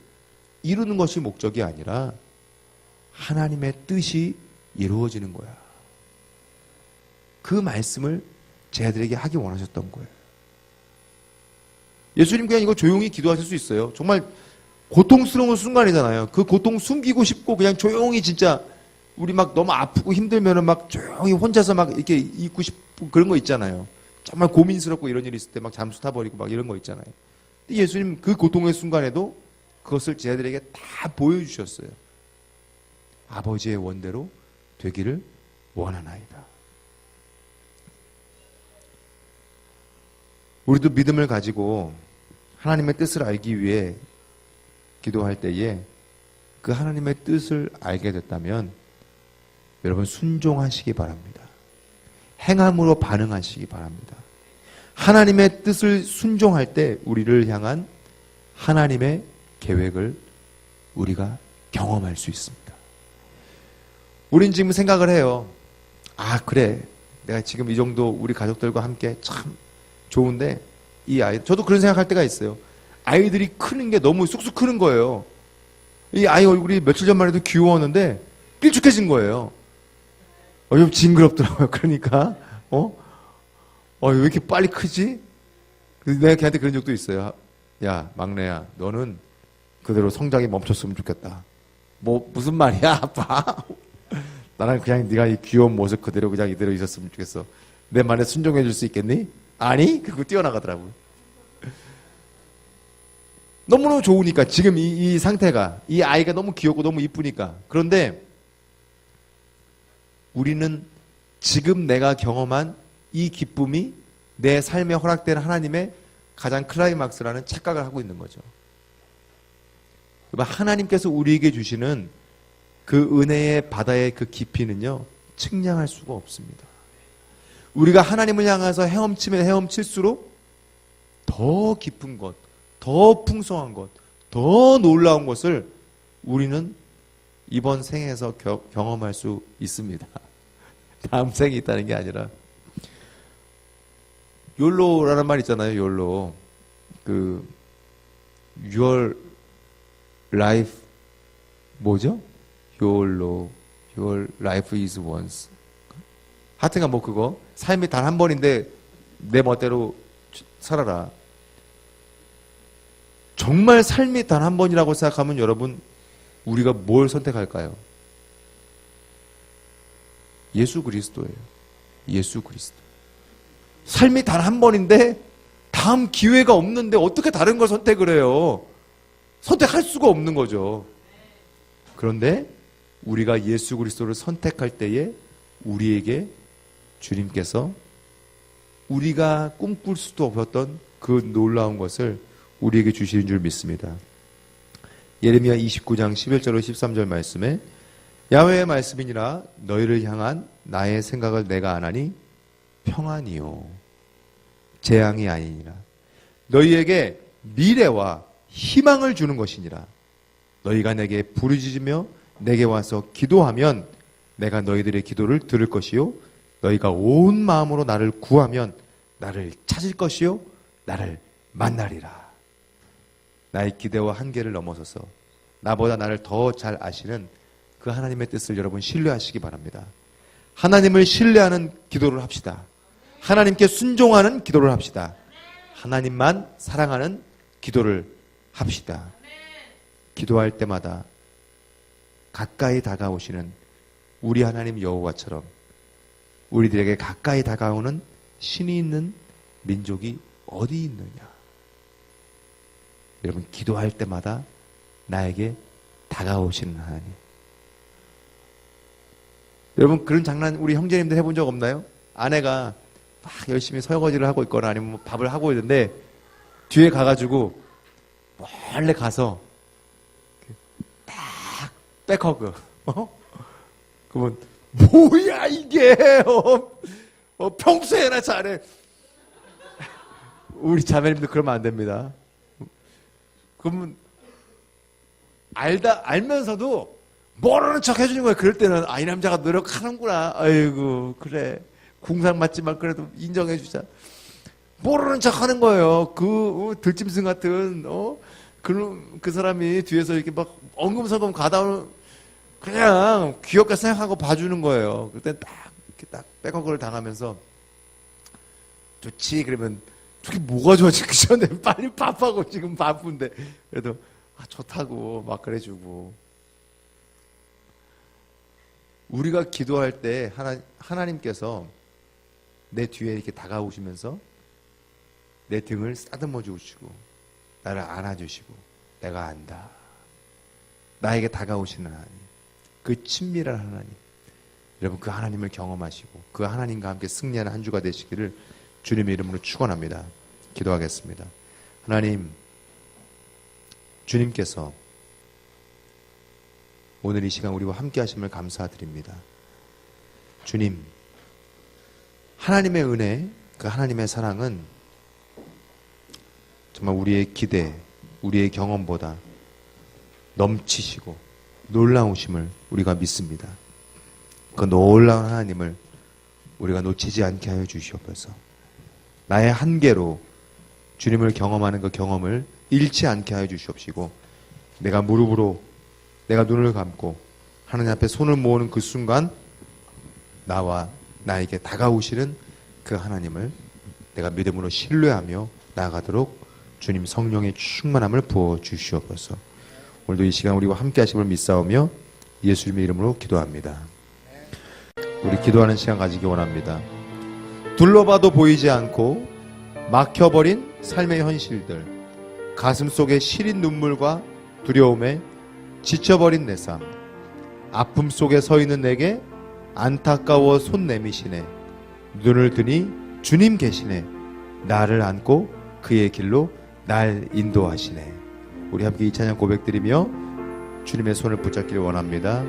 이루는 것이 목적이 아니라 하나님의 뜻이 이루어지는 거야. 그 말씀을 제자들에게 하기 원하셨던 거예요. 예수님 그냥 이거 조용히 기도하실 수 있어요. 정말 고통스러운 순간이잖아요. 그 고통 숨기고 싶고 그냥 조용히 진짜 우리 막 너무 아프고 힘들면은 막 조용히 혼자서 막 이렇게 있고 싶고 그런 거 있잖아요. 정말 고민스럽고 이런 일이 있을 때 막 잠수 타버리고 막 이런 거 있잖아요. 근데 예수님 그 고통의 순간에도 그것을 제자들에게 다 보여주셨어요. 아버지의 원대로 되기를 원하나이다. 우리도 믿음을 가지고 하나님의 뜻을 알기 위해 기도할 때에 그 하나님의 뜻을 알게 됐다면 여러분 순종하시기 바랍니다. 행함으로 반응하시기 바랍니다. 하나님의 뜻을 순종할 때 우리를 향한 하나님의 계획을 우리가 경험할 수 있습니다. 우린 지금 생각을 해요. 아, 그래. 내가 지금 이 정도 우리 가족들과 함께 참 좋은데 이 아이, 저도 그런 생각할 때가 있어요. 아이들이 크는 게 너무 쑥쑥 크는 거예요. 이 아이 얼굴이 며칠 전만 해도 귀여웠는데 길쭉해진 거예요. 좀 징그럽더라고요. 그러니까 왜 이렇게 빨리 크지? 내가 걔한테 그런 적도 있어요. 야, 막내야, 너는 그대로 성장이 멈췄으면 좋겠다. 뭐 무슨 말이야, 아빠? 나는 그냥 네가 이 귀여운 모습 그대로 그냥 이대로 있었으면 좋겠어. 내 말에 순종해 줄 수 있겠니? 아니? 그거 뛰어나가더라고요. 너무너무 좋으니까 지금 이 상태가, 이 아이가 너무 귀엽고 너무 이쁘니까. 그런데 우리는 지금 내가 경험한 이 기쁨이 내 삶에 허락된 하나님의 가장 클라이막스라는 착각을 하고 있는 거죠. 하나님께서 우리에게 주시는 그 은혜의 바다의 그 깊이는요, 측량할 수가 없습니다. 우리가 하나님을 향해서 헤엄치면 헤엄칠수록 더 깊은 것, 더 풍성한 것, 더 놀라운 것을 우리는 이번 생에서 경험할 수 있습니다. 다음 생이 있다는 게 아니라. 욜로라는 말 있잖아요. 욜로. Your life 뭐죠? 욜로. Your life is once. 하여튼간 뭐 그거. 삶이 단 한 번인데 내 멋대로 살아라. 정말 삶이 단 한 번이라고 생각하면 여러분, 우리가 뭘 선택할까요? 예수 그리스도예요. 예수 그리스도. 삶이 단 한 번인데 다음 기회가 없는데 어떻게 다른 걸 선택을 해요? 선택할 수가 없는 거죠. 그런데 우리가 예수 그리스도를 선택할 때에 우리에게 주님께서 우리가 꿈꿀 수도 없었던 그 놀라운 것을 우리에게 주시는 줄 믿습니다. 예레미야 29장 11절로 13절 말씀에 야훼의 말씀이니라 너희를 향한 나의 생각을 내가 아나니 평안이요 재앙이 아니니라. 너희에게 미래와 희망을 주는 것이니라. 너희가 내게 부르짖으며 내게 와서 기도하면 내가 너희들의 기도를 들을 것이요 너희가 온 마음으로 나를 구하면 나를 찾을 것이요 나를 만나리라. 나의 기대와 한계를 넘어서서 나보다 나를 더 잘 아시는 그 하나님의 뜻을 여러분 신뢰하시기 바랍니다. 하나님을 신뢰하는 기도를 합시다. 하나님께 순종하는 기도를 합시다. 하나님만 사랑하는 기도를 합시다. 기도할 때마다 가까이 다가오시는 우리 하나님 여호와처럼 우리들에게 가까이 다가오는 신이 있는 민족이 어디 있느냐. 여러분, 기도할 때마다 나에게 다가오시는 하나님. 여러분, 그런 장난 우리 형제님들 해본 적 없나요? 아내가 막 열심히 설거지를 하고 있거나 아니면 뭐 밥을 하고 있는데 뒤에 가가지고 몰래 가서 딱 백허그. 그러면 뭐야 이게? 평소에나 잘해. 우리 자매님들 그러면 안 됩니다. 그러면 알면서도 모르는 척 해주는 거예요. 그럴 때는 이 남자가 노력하는구나. 아이고 그래. 궁상 맞지만 그래도 인정해 주자. 모르는 척 하는 거예요. 들짐승 같은 그 사람이 뒤에서 이렇게 막 엉금성금 가다 오는 그냥 귀엽게 생각하고 봐주는 거예요. 그때 이렇게 딱 백허그를 당하면서 좋지. 그러면 저게 뭐가 좋아 지금 빨리 밥하고 지금 바쁜데 그래도 좋다고 막 그래주고. 우리가 기도할 때 하나님께서 내 뒤에 이렇게 다가오시면서 내 등을 쓰다듬어 주시고 나를 안아주시고 내가 안다. 나에게 다가오시는 하나님, 그 친밀한 하나님. 여러분, 그 하나님을 경험하시고 그 하나님과 함께 승리하는 한 주가 되시기를 주님의 이름으로 축원합니다. 기도하겠습니다. 하나님, 주님께서 오늘 이 시간 우리와 함께 하심을 감사드립니다. 주님, 하나님의 은혜, 그 하나님의 사랑은 정말 우리의 기대, 우리의 경험보다 넘치시고 놀라우심을 우리가 믿습니다. 그 놀라운 하나님을 우리가 놓치지 않게 하여 주시옵소서. 나의 한계로 주님을 경험하는 그 경험을 잃지 않게 하여 주시옵시고, 내가 무릎으로 내가 눈을 감고 하나님 앞에 손을 모으는 그 순간 나와 나에게 다가오시는 그 하나님을 내가 믿음으로 신뢰하며 나아가도록 주님 성령의 충만함을 부어 주시옵소서. 오늘도 이 시간 우리와 함께 하심을 믿사오며 예수님의 이름으로 기도합니다. 우리 기도하는 시간 가지기 원합니다. 둘러봐도 보이지 않고 막혀버린 삶의 현실들, 가슴속에 시린 눈물과 두려움에 지쳐버린 내 삶, 아픔 속에 서 있는 내게 안타까워 손 내미시네. 눈을 드니 주님 계시네. 나를 안고 그의 길로 날 인도하시네. 우리 함께 이 찬양 고백드리며 주님의 손을 붙잡기를 원합니다.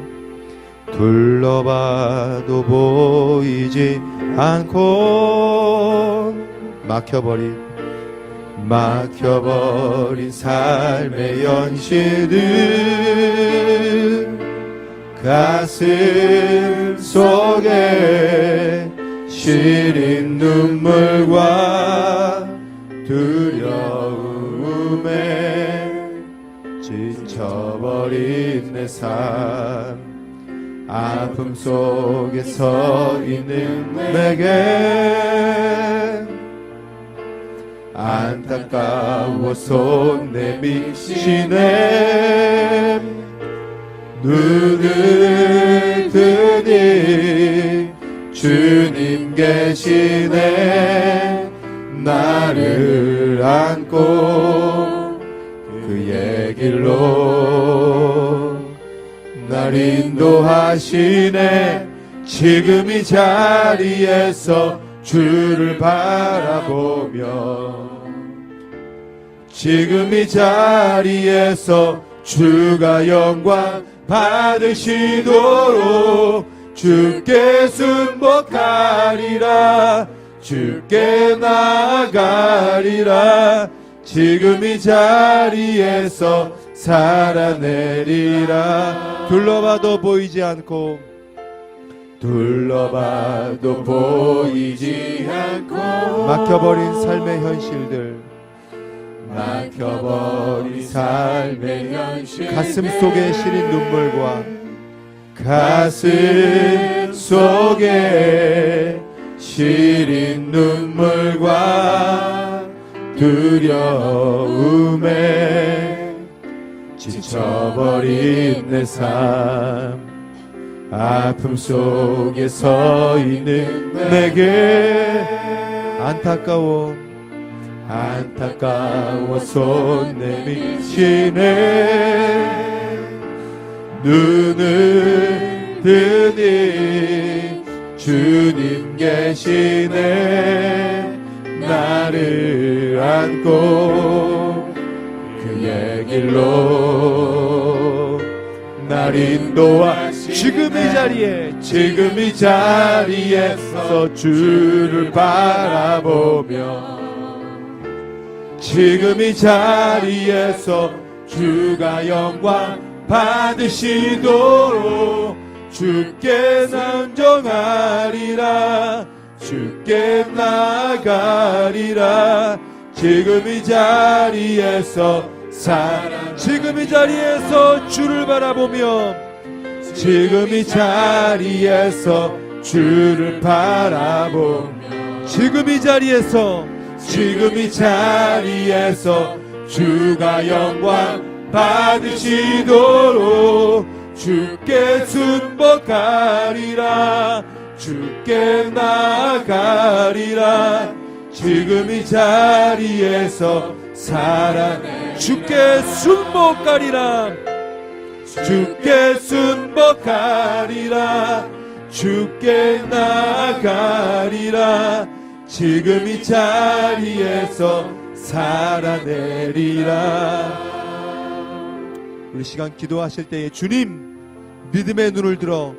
둘러봐도 보이지 않고 막혀버린 삶의 현실들, 가슴 속에 시린 눈물과 두려움에 지쳐버린 내 삶, 아픔 속에 서 있는 내게 안타까워 손 내미시네. 눈을 뜨니 주님 계시네. 나를 안고 그의 길로 날 인도하시네. 지금 이 자리에서 주를 바라보며 지금 이 자리에서 주가 영광 받으시도록 주께 순복하리라. 주께 나아가리라. 지금 이 자리에서 살아내리라. 둘러봐도 보이지 않고 막혀버린 삶의 현실들, 가슴 속에 시린 눈물과 가슴 속에 시린 눈물과 두려움에 지쳐버린 내 삶, 아픔 속에 서 있는 내게 안타까워 손 내미시네. 눈을 뜨니 주님 계시네. 나를 안고 그의 길로 날 인도하시네. 지금 이 자리에서 주를 바라보며, 지금 이 자리에서 주가 영광 받으시도록 주께 순종하리라. 주께 나가리라. 지금 이 자리에서 지금 이 자리에서 주를 바라보며, 지금 이 자리에서 주를 바라보며, 지금 이 자리에서 주가 영광 받으시도록 주께 순복하리라. 주께 나가리라. 지금 이 자리에서 살아내 주께 순복하리라. 주께 순복하리라. 주께 나가리라. 지금 이 자리에서 살아내리라. 우리 시간 기도하실 때에 주님, 믿음의 눈을 들어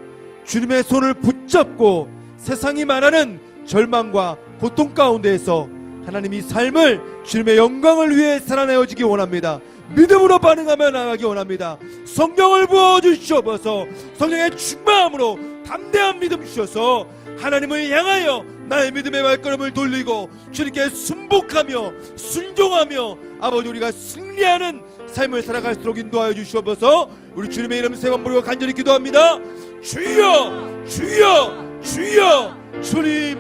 주님의 손을 붙잡고 세상이 말하는 절망과 고통 가운데에서 하나님이 삶을 주님의 영광을 위해 살아내어지기 원합니다. 믿음으로 반응하며 나가기 원합니다. 성령을 부어주시옵소서. 성령의 충만함으로 담대한 믿음 주셔서 하나님을 향하여 나의 믿음의 발걸음을 돌리고 주님께 순복하며 순종하며 아버지 우리가 승리하는 삶을 살아갈수록 인도하여 주시옵소서. 우리 주님의 이름 세 번 부르고 간절히 기도합니다. 주여 주여 주여. 주님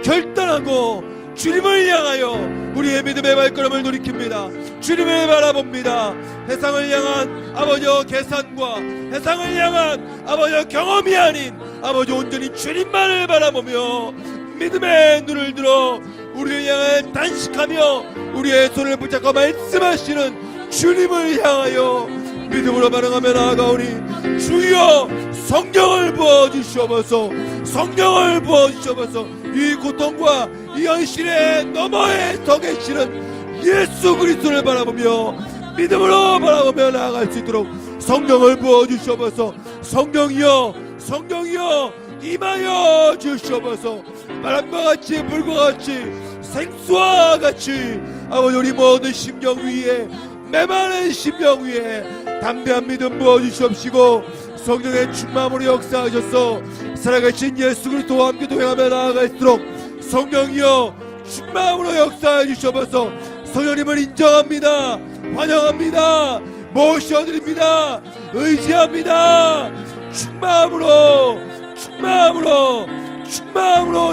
결단하고 주님을 향하여 우리의 믿음의 발걸음을 돌이킵니다. 주님을 바라봅니다. 세상을 향한 아버지의 계산과 세상을 향한 아버지의 경험이 아닌 아버지 온전히 주님만을 바라보며 믿음의 눈을 들어 우리를 향해 단식하며 우리의 손을 붙잡고 말씀하시는 주님을 향하여 믿음으로 반응하며 나아가오니 주여 성령을 부어주시옵소서. 성령을 부어주시옵소서. 이 고통과 이 현실의 너머에 서 계시는 예수 그리스도를 바라보며 믿음으로 바라보며 나아갈 수 있도록 성령을 부어주시옵소서. 성령이여 성령이여 임하여 주시옵소서. 바람과 같이 불과 같이 생수와 같이 아버지 우리 모든 심령 위에 메마른 심령 위에 담대한 믿음 부어주시옵시고 성령의 충만으로 역사하셔서 살아계신 예수 그리스도와 함께 동행하며 나아갈수록 성령이여 충만으로 역사해 주시옵소서. 성령님을 인정합니다. 환영합니다. 모셔드립니다. 의지합니다. 충만으로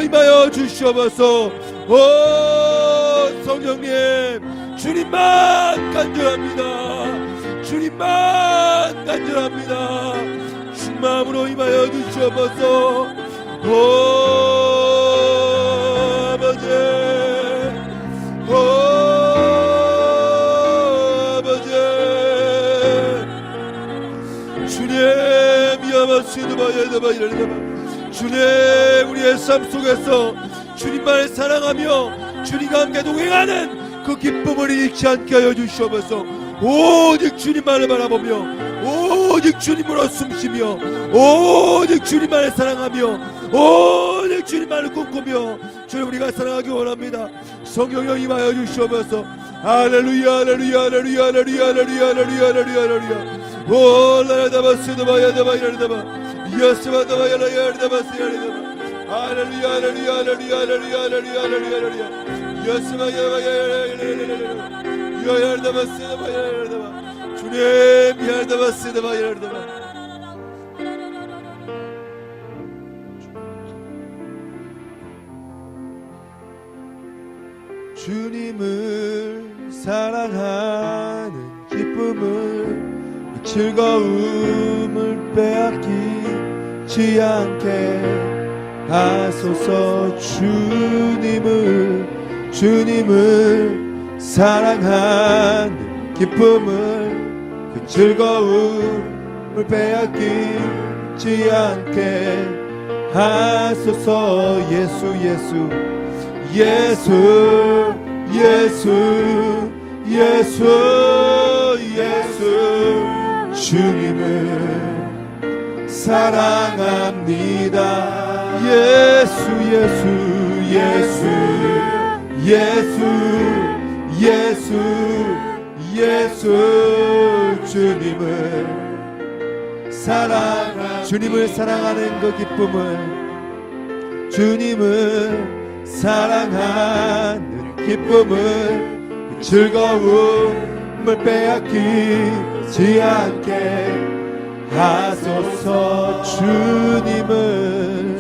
임하여 주시옵소서. 오 성령님 주님만 간절합니다. 주님만 간절합니다. 충만으로 임하여 주시옵소서. 오 아버지 오 아버지 주님 주님 우리의 삶 속에서 주님만을 사랑하며 주님과 함께 동행하는 그 기쁨을 잃지 않게 하여 주시옵소서. 오직 주님만을 바라보며 오직 주님으로 숨쉬며 오직 주님만을 사랑하며 오직 주님만을 꿈꾸며 주님 우리가 사랑하기 원합니다. 성령여 임하여 주시옵소서. 할렐루야 할렐루야 할렐루야 할렐루야 할렐루야 할렐루야 할렐루야 오 라다바스다바 야다바 야다바 야스바다바 야라야 야다바스 야다바 할렐루야 할렐루야 할렐루야 할렐루야 할렐루야 할렐루야 야스바 야바 야야야야야야 야야다바스다바 야야다바 주님 야다바스다바 야다바 주님을 사랑하는 기쁨을 즐거움을 빼앗기지 않게 하소서. 주님을 사랑하는 기쁨을 그 즐거움을 빼앗기지 않게 하소서. 예수 주님을 사랑합니다. 예수 주님을 사랑하는 그 기쁨을, 주님을 사랑하는 기쁨을 그 즐거움을 빼앗기지 않게 하소서. 주님을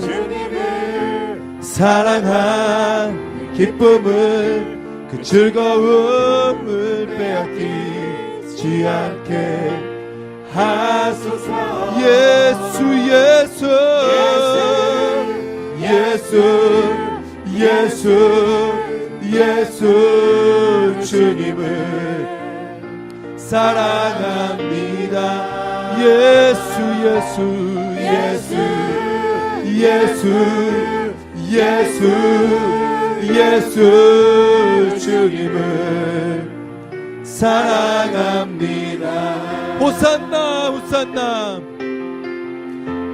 사랑하는 기쁨을 그 즐거움을 빼앗기지 않게 하소서. 예수 주님을 사랑합니다. 예수 주님을 사랑합니다. 호산나 호산나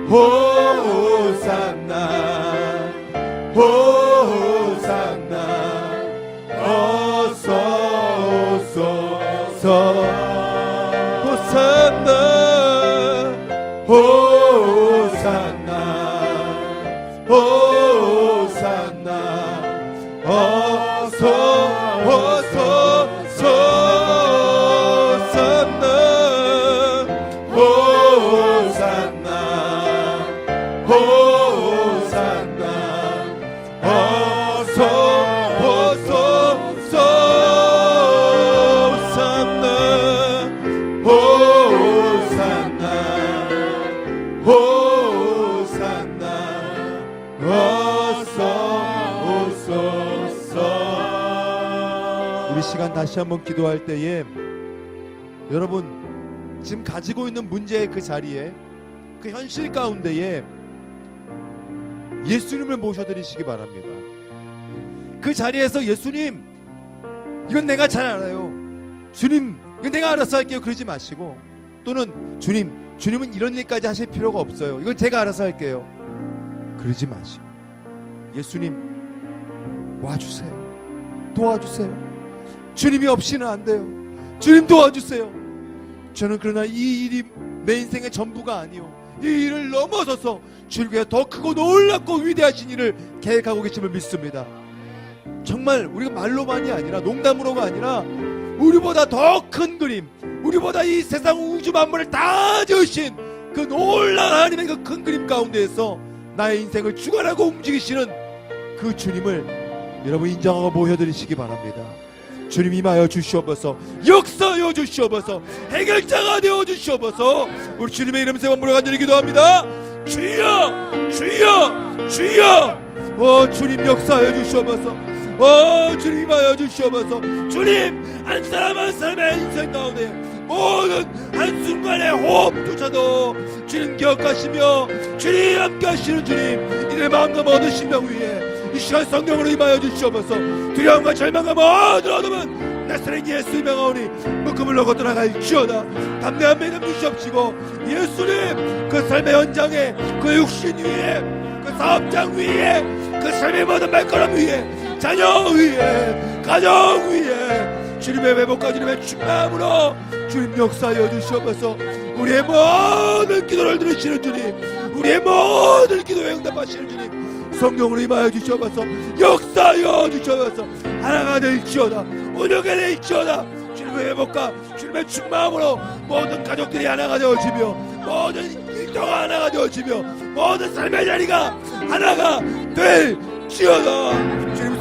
호산나 호산나 어서 호산나 호산나 호산나 어서 우리 시간 다시 한번 기도할 때에 여러분 지금 가지고 있는 문제의 그 자리에, 그 현실 가운데에 예수님을 모셔드리시기 바랍니다. 그 자리에서 예수님, 이건 내가 잘 알아요. 주님, 이건 내가 알아서 할게요. 그러지 마시고, 또는 주님은 이런 일까지 하실 필요가 없어요. 이건 제가 알아서 할게요. 그러지 마시고, 예수님 와주세요. 도와주세요. 주님이 없이는 안 돼요. 주님 도와주세요. 저는 그러나 이 일이 내 인생의 전부가 아니요, 이 일을 넘어서서 주님께서 더 크고 놀랍고 위대하신 일을 계획하고 계심을 믿습니다. 정말 우리가 말로만이 아니라, 농담으로가 아니라 우리보다 더 큰 그림, 우리보다 이 세상 우주 만물을 다 지으신 그 놀라운 하나님의 그 큰 그림 가운데에서 나의 인생을 주관하고 움직이시는 그 주님을 여러분 인정하고 모여드리시기 바랍니다. 주님 임하여 주시옵소서. 역사하여 주시옵소서. 해결자가 되어 주시옵소서. 우리 주님의 이름 세 번 물어간절히 기도합니다. 주여 주여 주여. 주님 역사하여 주시옵소서. 주님 임하여 주시옵소서. 주님 한 사람 한 사람의 인생 가운데 모든 한순간의 호흡조차도 주님 기억하시며 주님 함께 하시는 주님, 이들의 마음과 모든 심령 위에 이 시간 성령으로 임하여 주시옵소서. 두려움과 절망과 모든 어둠은 나사렛 예수 명하오니 묶음을 놓고 떠나갈지어다. 담대한 믿음 주시옵시고, 예수님 그 삶의 현장에, 그 육신 위에, 그 사업장 위에, 그 삶의 모든 발걸음 위에, 자녀 위에, 가정 위에 주님의 회복과 주님의 충만함으로 주님 역사하여 주시옵소서. 우리의 모든 기도를 들으시는 주님, 우리의 모든 기도에 응답하시는 주님, 성령으로 임하여 주시옵소서. 역사하여 주시옵소서. 하나가 될지어다. 온유하게 될지어다. 주님의 회복과 주님의 충만함으로 모든 가족들이 하나가 되어지며, 모든 일터가 하나가 되어지며, 모든 삶의 자리가 하나가 될지어다. 주님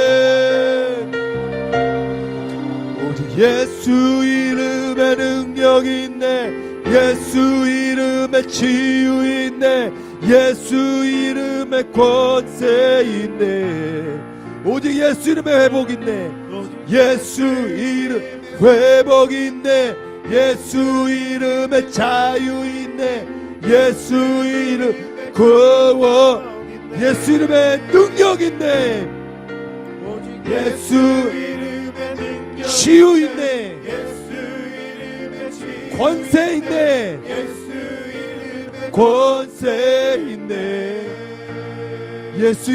오직 예수 이름에 능력 있네. 예수 이름에 치유 있네. 예수 이름에 권세 있네. 오직 예수 이름에 회복 있네. 예수 이름 회복 있네. 예수 이름에 자유 있네. 예수 이름 구원, 예수 이름에 능력 있네. 예수 이름에 치유 있네. 권세 있네. 권세 있네. 예수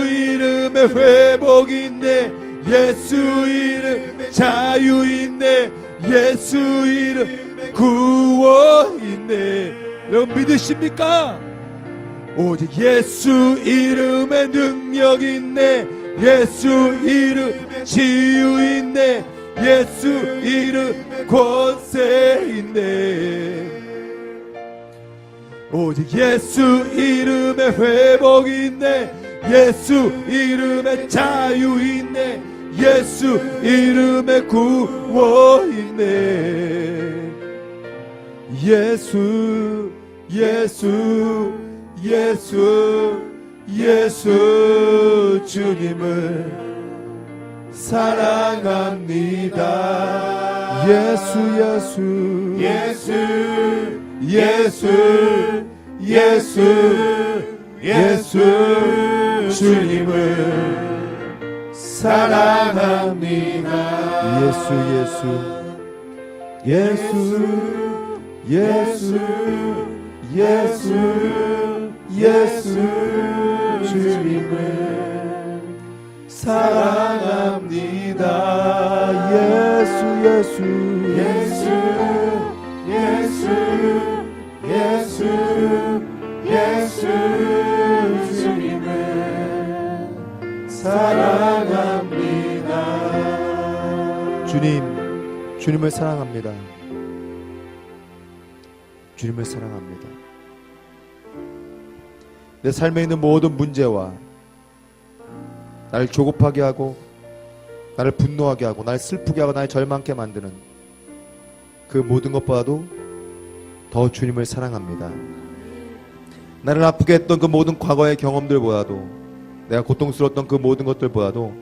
이름에 회복 있네. 예수 이름 자유 있네. 예수 이름 구원 있네. 여러분 믿으십니까? 오직 예수 이름에 능력 있네. 예수 이름 치유 있네. 예수 이름 권세 있네. 오직 예수 이름에 회복 있네. 예수 이름에 자유 있네. 예수 이름에 구원 있네. 예수 예수 예수 예수 주님을 사랑합니다. 예수 예수 예수 예수 예수 예수 주님을 사랑합니다. 예수 예수 예수 예수 예수 주님을 사랑합니다. 예수 예수 예수 예수 예수 예수 주님을 사랑합니다. 주님을 사랑합니다. 주님을 사랑합니다. 내 삶에 있는 모든 문제와 나를 조급하게 하고 나를 분노하게 하고 나를 슬프게 하고 나를 절망케 만드는 그 모든 것보다도 더 주님을 사랑합니다. 나를 아프게 했던 그 모든 과거의 경험들보다도 내가 고통스러웠던 그 모든 것들보다도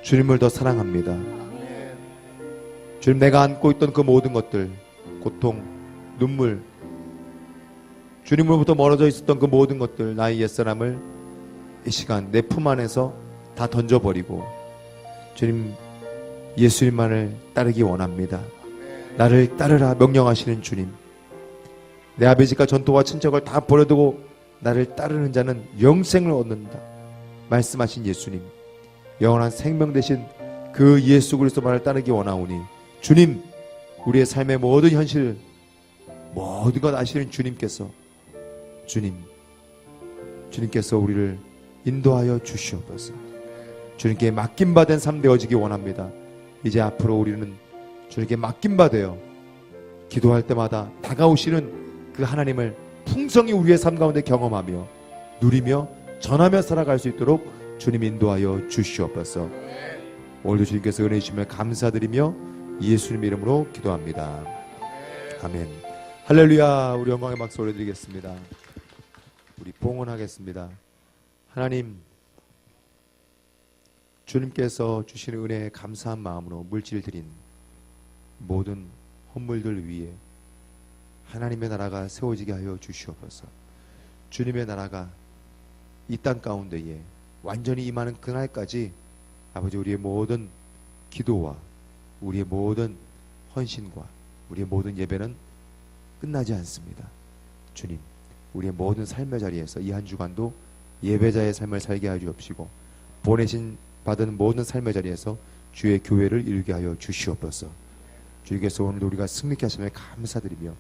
주님을 더 사랑합니다. 주님, 내가 안고 있던 그 모든 것들, 고통, 눈물, 주님으로부터 멀어져 있었던 그 모든 것들, 나의 옛사람을 이 시간 내 품 안에서 다 던져버리고 주님, 예수님만을 따르기 원합니다. 나를 따르라 명령하시는 주님, 내 아버지가 전토와 친척을 다 버려두고 나를 따르는 자는 영생을 얻는다 말씀하신 예수님, 영원한 생명 되신 그 예수 그리스도만을 따르기 원하오니 주님, 우리의 삶의 모든 현실, 모든 것 아시는 주님께서 주님께서 우리를 인도하여 주시옵소서. 주님께 맡김받은 삶 되어지기 원합니다. 이제 앞으로 우리는 주님께 맡김받아요. 기도할 때마다 다가오시는 그 하나님을 풍성히 우리의 삶 가운데 경험하며 누리며 전하며 살아갈 수 있도록 주님 인도하여 주시옵소서. 오늘도 주님께서 은혜 주시며 감사드리며 예수님 이름으로 기도합니다. 아멘. 할렐루야. 우리 영광의 박수 올려드리겠습니다. 우리 봉헌하겠습니다. 하나님, 주님께서 주시는 은혜에 감사한 마음으로 물질 드린 모든 헌물들 위에 하나님의 나라가 세워지게 하여 주시옵소서. 주님의 나라가 이 땅 가운데에 완전히 임하는 그날까지 아버지, 우리의 모든 기도와 우리의 모든 헌신과 우리의 모든 예배는 끝나지 않습니다. 주님, 우리의 모든 삶의 자리에서 이 한 주간도 예배자의 삶을 살게 하여 주옵시고 보내신 받은 모든 삶의 자리에서 주의 교회를 이루게 하여 주시옵소서. 주님께서 오늘도 우리가 승리케 하심에 감사드리며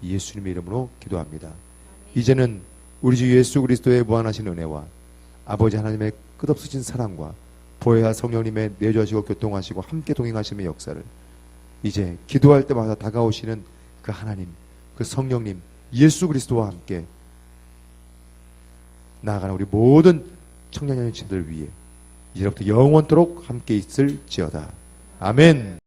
예수님의 이름으로 기도합니다. 이제는 우리 주 예수 그리스도의 무한하신 은혜와 아버지 하나님의 끝없으신 사랑과 보혜와 성령님의 내주하시고 교통하시고 함께 동행하심의 역사를 이제 기도할 때마다 다가오시는 그 하나님, 그 성령님, 예수 그리스도와 함께 나아가는 우리 모든 청년 연인들 위해 이제부터 영원토록 함께 있을지어다. 아멘.